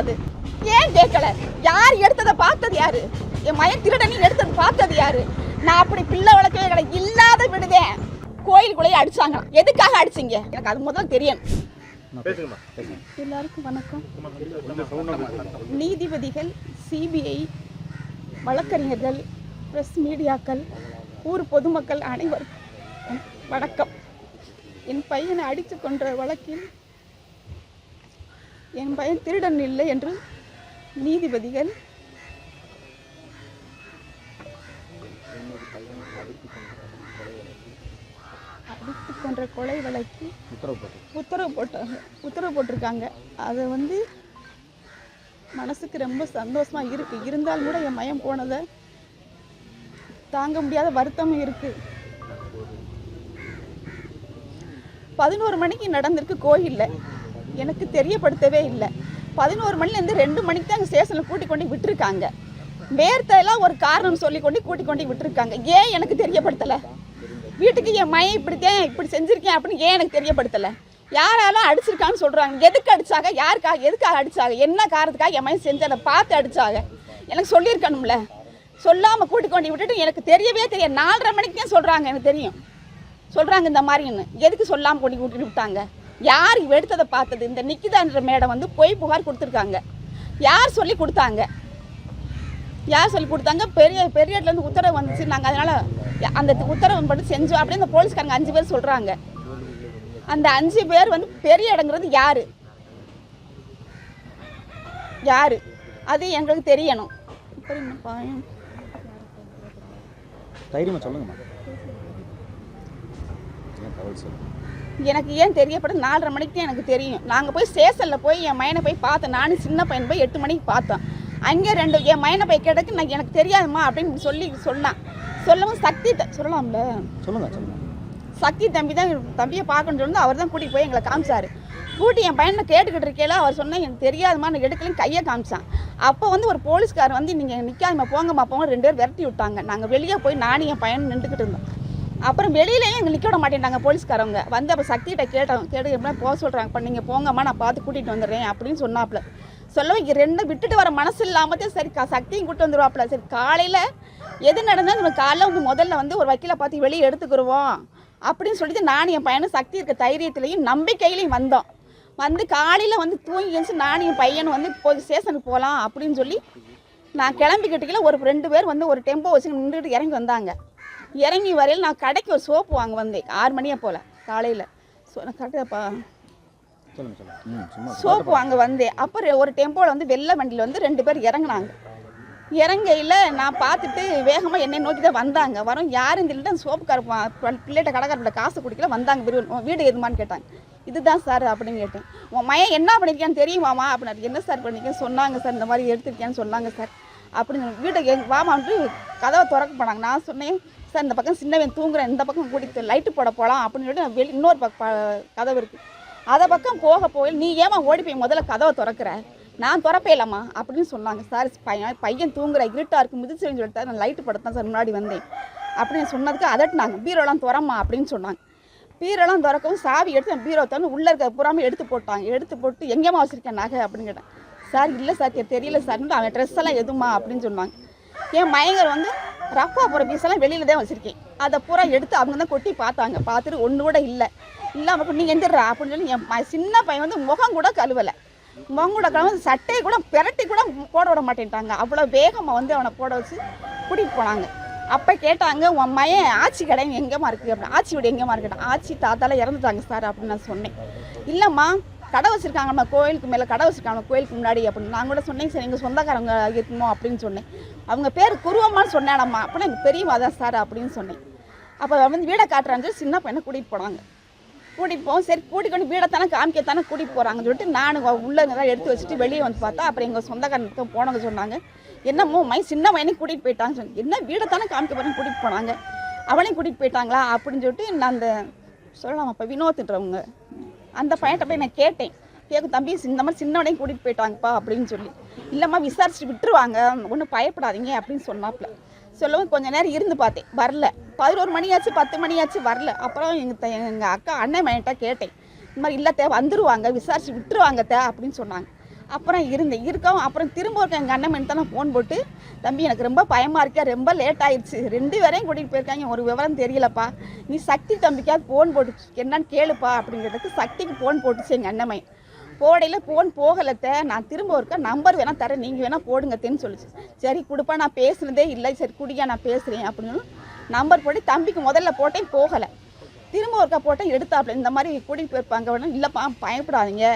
கேட்கக்கூடாது? ஏன் கேட்கல? யார் எடுத்ததை பார்த்தது யாரு? என் மயன் திருடனி எடுத்தது பார்த்தது யாரு? நான் அப்படி பிள்ளை வளர்க்கவே கிடையாது. இல்லாத விடுதேன் கோயிலுக்குள்ளேயே அடிச்சாங்க. எதுக்காக அடிச்சிங்க? எனக்கு அது முதல்ல தெரியும். எல்லாருக்கும் வணக்கம். நீதிபதிகள், சிபிஐ, வழக்கறிஞர்கள், பிரஸ் மீடியாக்கள், ஊர் பொதுமக்கள் அனைவரும் வணக்கம். என் பையனை அடித்து கொன்ற வழக்கில் என் பையன் திருடன் இல்லை என்று நீதிபதிகள் அடித்து கொன்ற கொலை வழக்கு உத்தரவு போட்டிருக்காங்க. அது மனசுக்கு ரொம்ப சந்தோஷமாக இருக்குது. இருந்தாலும் கூட என் மயம் போனதை தாங்க முடியாத வருத்தமும் இருக்குது. 11 மணிக்கு நடந்திருக்கு கோயிலில். எனக்கு தெரியப்படுத்தவே இல்லை. 11 மணிலேருந்து 2 மணிக்கு தான் அங்கே ஸ்டேஷனில் கூட்டிக் கொண்டு விட்டுருக்காங்க. வேர்த்தையெல்லாம் ஒரு காரணம் சொல்லி கூட்டிக் கொண்டு விட்டுருக்காங்க. ஏன் எனக்கு தெரியப்படுத்தலை? வீட்டுக்கு என் மயம் இப்படி செஞ்சுருக்கேன் அப்படின்னு ஏன் எனக்கு தெரியப்படுத்தலை? யாராலும் அடிச்சிருக்கான்னு சொல்கிறாங்க. எதுக்கு அடித்தாங்க? யாருக்காக? எதுக்காக அடித்தாங்க? என்ன காரணத்துக்காக என் மயம் செஞ்சு அதை பார்த்து அடித்தாங்க? எனக்கு சொல்லியிருக்கணும்ல. சொல்லாமல் கூட்டிக் கொண்டு விட்டுட்டு எனக்கு தெரியவே தெரியாது. 4:30 மணிக்கு தான் சொல்கிறாங்க. எனக்கு தெரியும் சொல்கிறாங்க இந்த மாதிரின்னு. எதுக்கு சொல்லாமல் கூட்டிட்டு விட்டாங்க? யார் எடுத்ததை பார்த்தது? இந்த நிக்கிதான்ற மேடம் பொய் புகார் கொடுத்துருக்காங்க. யார் சொல்லி கொடுத்தாங்க? பெரியட்லேருந்து உத்தரவு வந்துச்சு. நாங்கள் அதனால் அந்த உத்தரவு மட்டும் செஞ்சோம் அப்படின்னு இந்த போலீஸ்காரங்க 5 பேர் சொல்கிறாங்க. அந்த 5 பேர் பெரிய இடங்கிறது யாரு? அது எங்களுக்கு தெரியணும். எனக்கு ஏன் தெரியப்படும்? 4:30 மணிக்கு தான் எனக்கு தெரியும். நாங்கள் போய் ஸ்டேஷனில் போய் என் மயனை போய் பார்த்தோம். நானும் சின்ன பையன் போய் 8 மணிக்கு பார்த்தோம். அங்கே என் மயனை போய் கேட்டதுக்கு நான் எனக்கு தெரியாதுமா அப்படின்னு சொன்னான். சொல்லவும் சக்தி சொல்லலாம்ல சொல்லுங்க. சக்தி தம்பியை பார்க்கணுன்னு சொல்லி அவர் தான் கூட்டிகிட்டு போய் எங்களை காமிச்சார். கூட்டி என் பையனை கேட்டுக்கிட்டு இருக்கையில அவர் சொன்னால் எனக்கு தெரியாதுமா, நான் எடுக்கலன்னு கையை காமிச்சான். அப்போ ஒரு போலீஸ்கார் நீங்கள் நிற்காதம்மா போங்கம்மா போங்க 2 பேர் விரட்டி விட்டாங்க. நாங்கள் வெளியே போய் நானும் என் பையன் நின்றுக்கிட்டு இருந்தோம். அப்புறம் வெளியிலேயே எங்களை நிற்க விட மாட்டேன்ட்டாங்க போலீஸ்காரவங்க. அப்போ சக்திகிட்ட கேட்டு எப்படின்னா போக சொல்கிறாங்க. இப்போ நீங்கள் போங்கம்மா நான் பார்த்து கூட்டிகிட்டு வந்துடுறேன் அப்படின்னு சொன்னாப்புல. சொல்லவும் 2 விட்டுட்டு வர மனசு இல்லாமல் சரி சக்தியும் கூப்பிட்டு வந்துடுவாப்புல. சரி காலையில் எது நடந்தால் நம்ம காலைல முதல்ல ஒரு வக்கீலை பார்த்து வெளியே எடுத்துக்கிடுவோம் அப்படின்னு சொல்லிட்டு நானும் என் பையனும் சக்தி இருக்க தைரியத்துலையும் நம்பிக்கையிலையும் வந்தோம். காலையில் தூங்கி எழுந்து நானும் என் பையனும் போய் ஸ்டேஷனுக்கு போகலாம் அப்படின்னு சொல்லி நான் கிளம்பிக்கிட்டீங்களா ஒரு 2 பேர் ஒரு டெம்போ வச்சு நின்றுட்டு இறங்கி வந்தாங்க. இறங்கி வரையில் நான் கடைக்கு ஒரு சோப்பு வாங்க வந்தேன் 6 மணியே போல் காலையில். கரெக்டாப்பா சோப்பு வாங்க வந்தேன். அப்புறம் ஒரு டெம்போவில் வெள்ளை வண்டியில் 2 பேர் இறங்கினாங்க. இறங்கையில் நான் பார்த்துட்டு வேகமாக என்னை நோக்கி தான் வந்தாங்க. வரும் யாரும் சொல்லிட்டு அந்த சோப்புக்கார பிள்ளைகிட்ட கடைக்காரப்பில் காசு குடிக்கல வந்தாங்க. வீடு எதுமான்னு கேட்டாங்க. இதுதான் சார் அப்படின்னு கேட்டேன். உன் மயன் என்ன பண்ணியிருக்கேன்னு தெரியுமாமா அப்படின்னாரு. என்ன சார் பண்ணியிருக்கேன்? சொன்னாங்க சார் இந்த மாதிரி எடுத்துருக்கேன்னு சொன்னாங்க சார் அப்படின்னு. வீட்டை வாமான்ட்டு கதவை திறக்க போனாங்க. நான் சொன்னேன் சார் இந்த பக்கம் சின்னவன் தூங்குறேன், இந்த பக்கம் கூட்டிட்டு லைட்டு போட போகலாம் அப்படின்னு சொல்லிட்டு இன்னொரு கதவு இருக்குது. அதை பக்கம் போய் நீ ஏமா ஓடி போய் முதல்ல கதவை திறக்கிற? நான் திறப்பே இல்லம்மா அப்படின்னு சொன்னாங்க. சார் பையன் தூங்குற இருட்டாக இருக்கும் மிதிச்சுன்னு சொல்லிட்டு நான் லைட்டு படத்தான் சார் முன்னாடி வந்தேன் அப்படின்னு சொன்னதுக்கு அதட்டுனாங்க. பீரோலாம் திறம்மா அப்படின்னு சொன்னாங்க. பீரோலாம் திறக்கவும் சாவி எடுத்து பீரோ திறந்து உள்ளே இருக்க புறாமல் எடுத்து போட்டாங்க. எடுத்து போட்டு எங்கேம்மா வச்சுருக்கேன் நகை அப்படின்னு கேட்டேன். சார் இல்லை சார் தெரியல சார்ன்ட்டு அவன் ட்ரெஸ் எல்லாம் எதுமா அப்படின்னு சொன்னாங்க. என் மயங்கர் ரஃபா போகிற பீஸெல்லாம் வெளியில் தான் வச்சுருக்கேன். அதை பூரா எடுத்து அவங்க தான் கொட்டி பார்த்தாங்க. பார்த்துட்டு ஒன்று கூட இல்லாமல் நீங்கள் எந்திரா அப்படின்னு சொல்லி என் சின்ன பையன் முகம் கூட கழுவலை. முகம் கூட கழுவ சட்டையை கூட பெரட்டி கூட போட விட மாட்டேன்ட்டாங்க. அவ்வளோ வேகமாக அவனை போட வச்சு கூட்டிகிட்டு போனாங்க. அப்போ கேட்டாங்க உன் மயன் ஆச்சி கடை எங்கேம்மா இருக்குது அப்படின்னு. ஆச்சி வீடு எங்கேம்மா இருக்கட்டும்? ஆச்சி தாத்தாலாம் இறந்துட்டாங்க சார் அப்படின்னு நான் சொன்னேன். இல்லைம்மா கடை வச்சுருக்காங்கம்மா கோயிலுக்கு மேலே கடை வச்சுருக்காங்க கோயிலுக்கு முன்னாடி அப்படின்னு. நான் கூட சொன்னேங்க சார் எங்கள் சொந்தக்காரங்க இருக்குமோ அப்படின்னு சொன்னேன். அவங்க பேர் குருவம்மான்னு சொன்னேனம்மா அப்படின்னா எனக்கு பெரியவா தான் சார் அப்படின்னு சொன்னேன். அப்போ வீடை காட்டுறான்னு சொல்லி சின்ன பையனை கூட்டிகிட்டு போனாங்க. கூட்டிகிட்டு போவோம் சரி கூட்டிகிட்டு கொண்டு வீடைத்தானே காமிக்கத்தானே கூட்டிகிட்டு போகிறாங்கன்னு சொல்லிட்டு நான் உள்ளே தான் எடுத்து வச்சுட்டு வெளியே பார்த்தா அப்புறம் எங்கள் சொந்தக்காரனுக்கு போனவங்க சொன்னாங்க என்னமோ சின்ன பையனையும் கூட்டிகிட்டு போயிட்டாங்க சொன்னேன். என்ன வீடைத்தானே காமிக்க போகிறேன்னு கூட்டிகிட்டு போனாங்க, அவனையும் கூட்டிகிட்டு போயிட்டாங்களா அப்படின்னு சொல்லிட்டு நான் அந்த சொல்லலாம் அப்போ வினோத்துன்றவங்க அந்த பையன்கிட்ட போய் நான் கேட்டேன். கேட்கும் தம்பி இந்த மாதிரி சின்னவனையும் கூட்டிகிட்டு போயிட்டாங்கப்பா அப்படின்னு சொல்லி. இல்லைம்மா விசாரிச்சுட்டு விட்டுருவாங்க ஒன்றும் பயப்படாதீங்க அப்படின்னு சொன்னாப்புல. சொல்லவும் கொஞ்சம் நேரம் இருந்து பார்த்தேன் வரல. 11 மணியாச்சு 10 மணியாச்சு வரல. அப்புறம் எங்கள் அக்கா அண்ணன் மையன்ட்ட கேட்டேன். இந்த மாதிரி இல்லை வந்துருவாங்க விசாரிச்சு விட்டுருவாங்க அப்படின்னு சொன்னாங்க. அப்புறம் இருக்கவும் அப்புறம் திரும்ப ஒரு எங்கள் அண்ணன் தான் நான் ஃபோன் போட்டு, தம்பி எனக்கு ரொம்ப பயமாக இருக்கா, ரொம்ப லேட் ஆயிடுச்சு, 2 பேரையும் கூட்டிகிட்டு போயிருக்காங்க, ஒரு விவரம் தெரியலப்பா, நீ சக்தி தம்பிக்காவது ஃபோன் போட்டு என்னன்னு கேளுப்பா அப்படிங்கிறதுக்கு சக்திக்கு ஃபோன் போட்டுச்சு எங்கள் அண்ணன். போடையில் ஃபோன் போகலத்த, நான் திரும்ப ஒருக்கா நம்பர் வேணால் தரேன், நீங்கள் வேணால் போடுங்கத்தேன்னு சொல்லிச்சு. சரி கொடுப்பா, நான் பேசுனதே இல்லை, சரி குடியா நான் பேசுகிறேன் அப்படின்னு நம்பர் போட்டு தம்பிக்கு முதல்ல போட்டேன், போகலை. திரும்ப ஒருக்கா போட்டேன், எடுத்தாப்புல இந்த மாதிரி கூட்டிகிட்டு போயிருப்பாங்க வேணும், இல்லைப்பா பயப்படாதீங்க,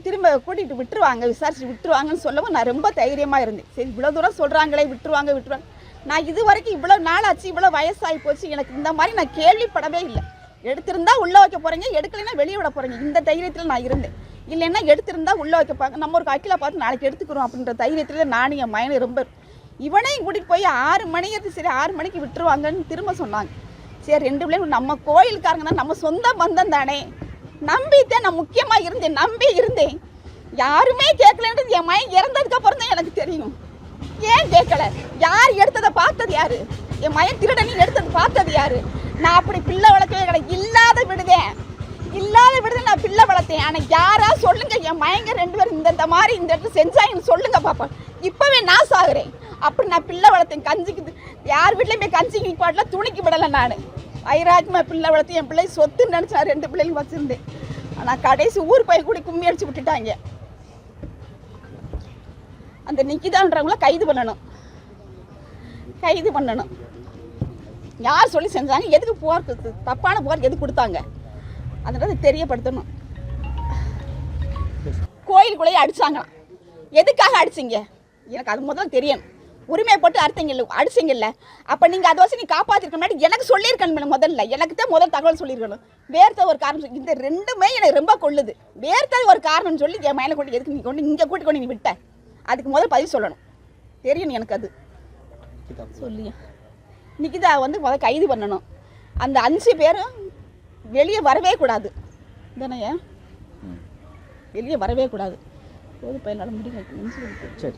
திரும்ப கூட்டிகிட்டு விட்டுருவாங்க, விசாரிச்சு விட்டுருவாங்கன்னு சொல்லவும் நான் ரொம்ப தைரியமாக இருந்தேன். சரி இவ்வளோ தூரம் சொல்கிறாங்களே, விட்டுருவாங்க. நான் இது வரைக்கும் இவ்வளோ நாள் ஆச்சு, இவ்வளோ வயசாகி போச்சு, எனக்கு இந்த மாதிரி நான் கேள்விப்படவே இல்லை. எடுத்திருந்தா உள்ளே வைக்க போகிறீங்க, எடுக்கலைன்னா வெளியே விட போகிறீங்க, இந்த தைரியத்தில் நான் இருந்தேன். இல்லைன்னா எடுத்திருந்தா உள்ளே வைக்கப்பாங்க, நம்ம ஒரு அக்கில பார்த்து நாளைக்கு எடுத்துக்கிறோம் அப்படின்ற தைரியத்தில் நானும் என் மயனை ரொம்ப இவனையும் கூட்டிகிட்டு போய் 6 மணி சரி 6 மணிக்கு விட்டுருவாங்கன்னு திரும்ப சொன்னாங்க. சரி 2 பிள்ளைங்க நம்ம கோயிலுக்காரங்க தான், நம்ம சொந்த பந்தம் தானே, நம்பித்தான் நான் முக்கியமாக இருந்தேன். யாருமே கேட்கலன்றது என் மயன் இறந்ததுக்கப்புறம் தான் எனக்கு தெரியும். ஏன் கேட்கல, யார் எடுத்ததை பார்த்தது யாரு, என் மயன் திருடனி எடுத்தது பார்த்தது யாரு, நான் அப்படி பிள்ளை வளர்க்கவே கிடையாது, இல்லாத விடுதேன் நான் பிள்ளை வளர்த்தேன். ஆனால் யாரா சொல்லுங்க, என் மயங்க 2 பேரும் இந்த மாதிரி இந்த இடத்துல செஞ்சாங்கன்னு சொல்லுங்க பாப்பா, இப்பவே நான் சாகுறேன். அப்படி நான் பிள்ளை வளர்த்தேன், கஞ்சிக்கு யார் வீட்லையுமே கஞ்சிக்கு பாட்டில் துணிக்கு விடலை. நான் வைராஜ்மா பிள்ளை வளர்த்து என் பிள்ளை சொத்துன்னு நினச்சி நான் 2 பிள்ளைகளும் வச்சுருந்தேன். ஆனால் கடைசி ஊர் போய் கூட கும்மி அடிச்சு விட்டுட்டாங்க. அந்த நிக்கிதான்றவங்கள கைது பண்ணணும். யார் சொல்லி செஞ்சாங்க, எதுக்கு போருக்கு தப்பான போருக்கு எதுக்கு கொடுத்தாங்க, அதனால தெரியப்படுத்தணும். கோயிலுக்குள்ளேயே அடிச்சாங்களாம், எதுக்காக அடிச்சிங்க எனக்கு அது முதல்ல தெரியணும். உரிமை போட்டு அடிச்சிங்கல்ல, அப்போ நீங்கள் அதை வச்சு நீ காப்பாற்றிருக்க முன்னாடி எனக்கு சொல்லியிருக்கணும். முதல்ல எனக்கு தான் முதல் தகவல் சொல்லியிருக்கணும். வேர்த்த ஒரு காரணம், இந்த 2மே எனக்கு ரொம்ப கொள்ளுது. வேர்த்தது ஒரு காரணம்னு சொல்லி என் மேலே கொண்டு எதுக்கு நீ கொண்டு இங்கே கூட்டி கொண்டு நீ விட்ட, அதுக்கு முதல் பதில் சொல்லணும், தெரியணும் எனக்கு. அது சொல்லியா நிக்கிதா முதல் கைது பண்ணணும். அந்த 5 பேரும் வெளியே வரவே கூடாது தானே, வெளியே வரவே கூடாது. போது பையனால் முடியும். சரி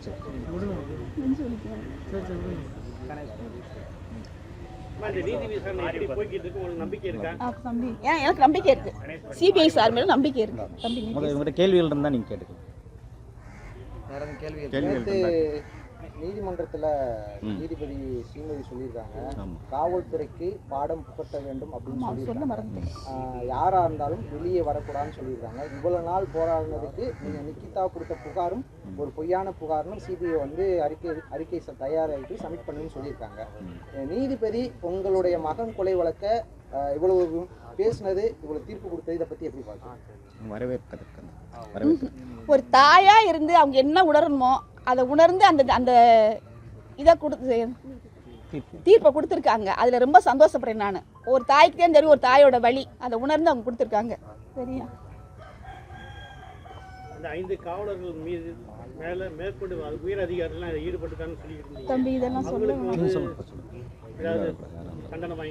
தம்பி, எனக்கு நம்பிக்கை இருக்கு, சிபிஐ சார் மேல நம்பிக்கை இருக்கு தம்பி. கேள்விகள் இருந்தால் நீங்கள் கேட்டுக்கலாம். நீதிமன்றத்தில் நீதிபதி ஸ்ரீமதி சொல்லியிருக்காங்க, காவல்துறைக்கு பாடம் புகட்ட வேண்டும் அப்படின்னு சொல்லியிருக்காங்க. யாராக இருந்தாலும் வெளியே வரக்கூடாதுன்னு சொல்லியிருக்காங்க. இவ்வளோ நாள் போராடினதுக்கு நீங்கள் நிக்கிதா கொடுத்த புகாரும் ஒரு பொய்யான புகார்னு சிபிஐ அறிக்கை தயாராகிட்டு சப்மிட் பண்ணுன்னு சொல்லியிருக்காங்க. நீதிபதி உங்களுடைய மகன் கொலை வழக்க இவ்வளவு பேசினது, இவ்வளவு தீர்ப்பு கொடுத்தது, இதை பற்றி எப்படி பார்க்கலாம்? ஒரு தாயா இருந்து அவங்க என்ன உணரணுமோ அதை உணர்ந்து அந்த இதை கொடுத்து தீர்ப்பை கொடுத்துருக்காங்க. அதில் ரொம்ப சந்தோஷப்படுறேன் நான். ஒரு தாய்க்கு தான் தெரியும் ஒரு தாயோட வழி, அதை உணர்ந்து அவங்க கொடுத்துருக்காங்க. சரியா, அந்த 5 காவலர்கள் மீது மேற்கொண்டு உயர் அதிகாரிகள் ஈடுபட்டுட்டான்னு சொல்லிட்டு தம்பி இதெல்லாம் சொல்லுங்க.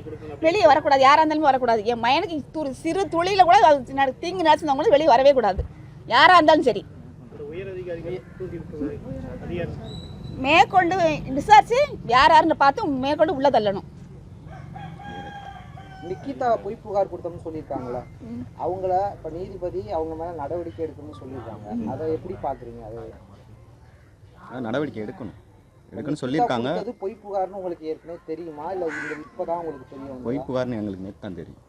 கொடுக்கணும், வெளியே வரக்கூடாது, யாராக இருந்தாலும் வரக்கூடாது. என் மயனுக்கு சிறு துளியில் கூட தீங்கு நினைச்சிருந்தவங்களும் வெளியே வரவே கூடாது, யாராக இருந்தாலும் சரி. மேற்கொண்டு விசாரிச்சு யாருன்னு பார்த்து மேற்கொண்டு உள்ள தள்ளணும். நிக்கிதா பொய் புகார் கொடுத்தோம்னு சொல்லியிருக்காங்களா, அவங்கள இப்போ நீதிபதி அவங்க மேலே நடவடிக்கை எடுக்கணும்னு சொல்லியிருக்காங்க. அதை எப்படி பார்க்குறீங்க? அதை நடவடிக்கை எடுக்கணும்னு சொல்லியிருக்காங்க. அது பொய் புகார்னு உங்களுக்கு ஏற்கனவே தெரியுமா, இல்லை இப்போதான் உங்களுக்கு தெரியும்? பொய் புகார்னு எங்களுக்கு நேற்று தான் தெரியும்.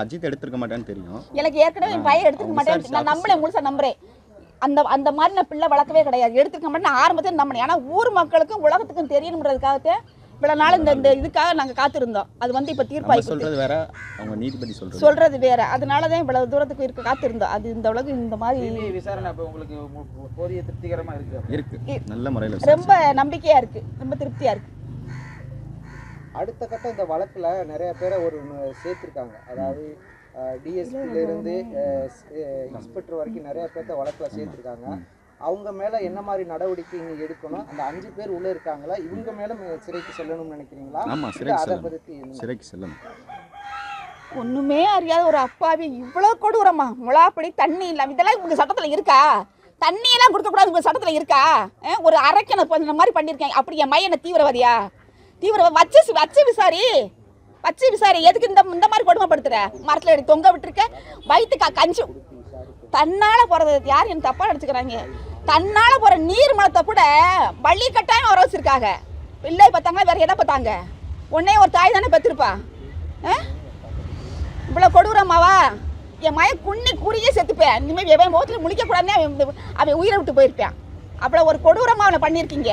அஜித் எடுத்துருக்க மாட்டேன்னு தெரியும். எனக்கு ஏற்கனவே என் பையன் எடுத்துக்க மாட்டேன், நான் நம்புறேன், முழுசா நம்புறேன். அந்த மாதிரி நான் பிள்ளை வளர்க்கவே கிடையாது, எடுத்துக்க மாட்டேன் ஆரம்பத்தில் நம்பினேன். ஆனால் ஊர் மக்களுக்கும் உலகத்துக்கும் தெரியணுன்றதுக்காகத்தே இவ்வளோ நாள் இந்த இதுக்காக நாங்கள் காத்திருந்தோம். அது இப்போ தீர்ப்பாக சொல்கிறது வேற, அவங்க நீதிபதி சொல்றது வேற, அதனால தான் இவ்வளவு தூரத்துக்கு காத்திருந்தோம். அது இந்த உலகம் இந்த மாதிரி விசாரணை உங்களுக்கு போதிய திருப்திகரமாக இருக்கு, நல்ல முறையில் ரொம்ப நம்பிக்கையா இருக்கு, ரொம்ப திருப்தியா இருக்கு. அடுத்த கட்டம் இந்த வழக்கில் நிறைய பேரை சேர்த்துருக்காங்க. அதாவது டிஎஸ்பியிலேருந்து இன்ஸ்பெக்டர் வரைக்கும் நிறைய பேர்த்த வழக்கில் சேர்த்துருக்காங்க. அவங்க மேலே என்ன மாதிரி நடவடிக்கை நீங்கள் எடுக்கணும்? அந்த 5 பேர் உள்ளே இருக்காங்களா, இவங்க மேலே சிறைக்கு செல்லணும்னு நினைக்கிறீங்களா? ஆமாம், சிறைக்கு செல்லணும். ஒன்றுமே அறியாத ஒரு அப்பாவி இவ்வளோ கொடூரமா, முளாப்படி தண்ணி இல்லாமல், இதெல்லாம் உங்கள் சட்டத்தில் இருக்கா? தண்ணியெல்லாம் கொடுக்கக்கூடாது உங்கள் சட்டத்தில் இருக்கா? ஒரு அரைக்கணை இந்த மாதிரி பண்ணியிருக்கேன். அப்படி என் மையனை தீவிரவாதியா? வச்சு விசாரி, எதுக்கு இந்த மாதிரி கொடுமைப்படுத்துற? மரத்தில் தொங்க விட்டுருக்க, வயிற்றுக்கா கஞ்சி தன்னால போறது யார் என்ன தப்பா எடுத்துக்கிறாங்க. தன்னால போற நீர் மலத்தை கூட பள்ளி கட்டாயம் வர வச்சிருக்காங்க. பிள்ளை பார்த்தாங்க வேற எதை பார்த்தாங்க? உடனே ஒரு தாய் தானே பெற்றிருப்பா. இவ்வளவு கொடூரமாவா? என் மய குன்னி குறுகிய செத்துப்பேன். இனிமேல் எவன் முகத்தில் முழிக்க கூடாதுன்னு அவன் உயிரை விட்டு போயிருப்பேன். அவ்வளோ ஒரு கொடூரமாக அவனை பண்ணியிருக்கீங்க.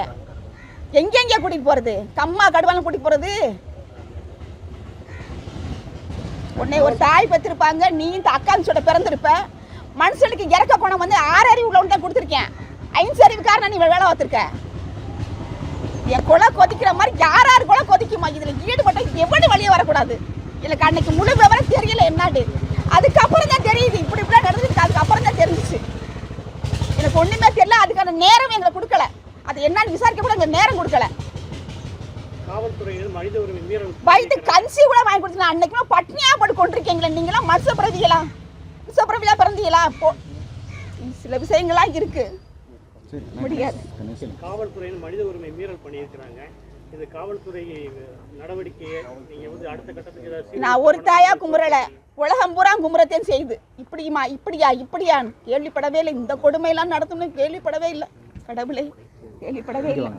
எங்கெங்கே கூட்டிகிட்டு போகிறது? கம்மா கடுவாலும் கூட்டிகிட்டு போகிறது. உடனே ஒரு தாய் பெற்றிருப்பாங்க. நீ இந்த அக்கான்னு சொல்ல பிறந்திருப்ப. மனுஷனுக்கு இறக்க குணம் வந்து 6 அறிவு உள்ளவன் தான் கொடுத்துருக்கேன். 5 அறிவுக்காரன் நீ வேலை பார்த்துருக்க. என் கொலை கொதிக்கிற மாதிரி யார் கொலை கொதிக்குமா? இதில் ஈடுபட்ட எவ்வளவு வழியே வரக்கூடாது. எனக்கு அன்னைக்கு முழு விவரம் தெரியல என்னாடு. அதுக்கப்புறம் தான் தெரியுது இப்படி இப்படிலாம் நடந்துருக்கு. அதுக்கப்புறம் தான் தெரிஞ்சிச்சு. எனக்கு ஒன்றுமே தெரியல. அதுக்கான நேரம் எங்களை கொடுக்கல. அது என்னன்னு விசாரிக்க கூட எங்களுக்கு நேரம் கொடுக்கல. காவல்துறையில் மனித உரிமை மீறல் வயிற்று கஞ்சி கூட வாங்கி கொடுத்துக்கலாம். அன்னைக்குமே பட்னியா போட்டு கொண்டிருக்கீங்களா? நீங்களாம் மனுஷ பிரதிகளா? மனுஷ பிரதிகளா பிறந்தீங்களா? சில விஷயங்கள்லாம் இருக்கு, முடியாது. காவல்துறையில் மனித உரிமை மீறல் பண்ணியிருக்கிறாங்க. இந்த காவல்துறை நடவடிக்கையை நீங்க வந்து அடுத்த கட்டத்துக்கு ஏதாவது நான் ஒரு தாயா குமுறல, உலகம் பூரா குமுறத்தையும் செய்து இப்படியுமா இப்படியான்னு கேள்விப்படவே இல்லை. இந்த கொடுமையெல்லாம் நடத்தணும்னு கேள்விப்படவே இல்லை. கடவுளை கேள்விப்படவே இல்லை.